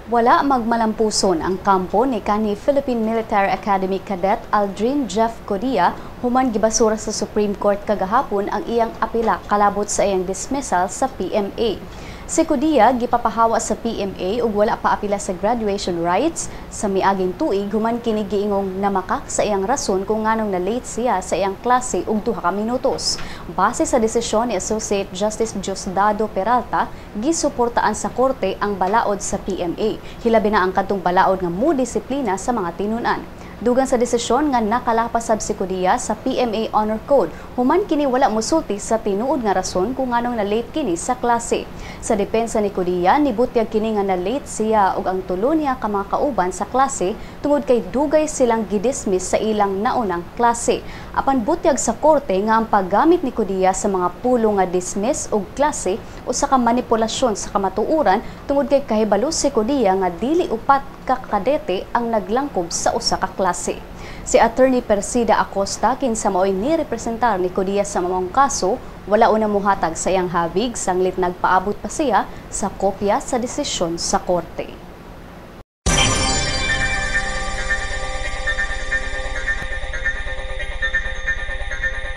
Wala magmalampuson ang kampo ni kanhi Philippine Military Academy Cadet Aldrin Jeff Codia human gibasura sa Supreme Court kagahapon ang iyang apila kalabot sa iyang dismissal sa PMA. Si Codia gipapahawa sa PMA ug wala pa apila sa graduation rights sa miaging tuig human kini giingong namakak sa iyang rason kung nganong na late siya sa iyang klase og 2 ka minutos. Base sa desisyon ni Associate Justice Diosdado Peralta, gisuportaan sa korte ang balaod sa PMA. Hilabi na ang kadtong balaod nga modisiplina sa mga tinun-an. Dugang sa desisyon nga nakalapasab si Codia sa PMA Honor Code, human kini wala mosulti sa tinuod nga rason kung nganong na late kini sa klase. Sa depensa ni Codia, nibutyag kini nga na late siya ug ang tulo niya ka mga kauban sa klase tungod kay dugay silang gidismiss sa ilang naunang klase. Apan butyag sa korte nga ang paggamit ni Codia sa mga pulo nga dismiss ug klase usa ka manipulasyon sa kamatuoran tungod kay kahibalo si Codia nga dili upat ka kadete ang naglangkob sa usa ka klase. Si Attorney Persida Acosta kinsa mao'y nirepresentar ni Codia sa mamong kaso, wala una muhatag sa iyang habig sanglit nagpaabot pa siya sa kopya sa desisyon sa korte.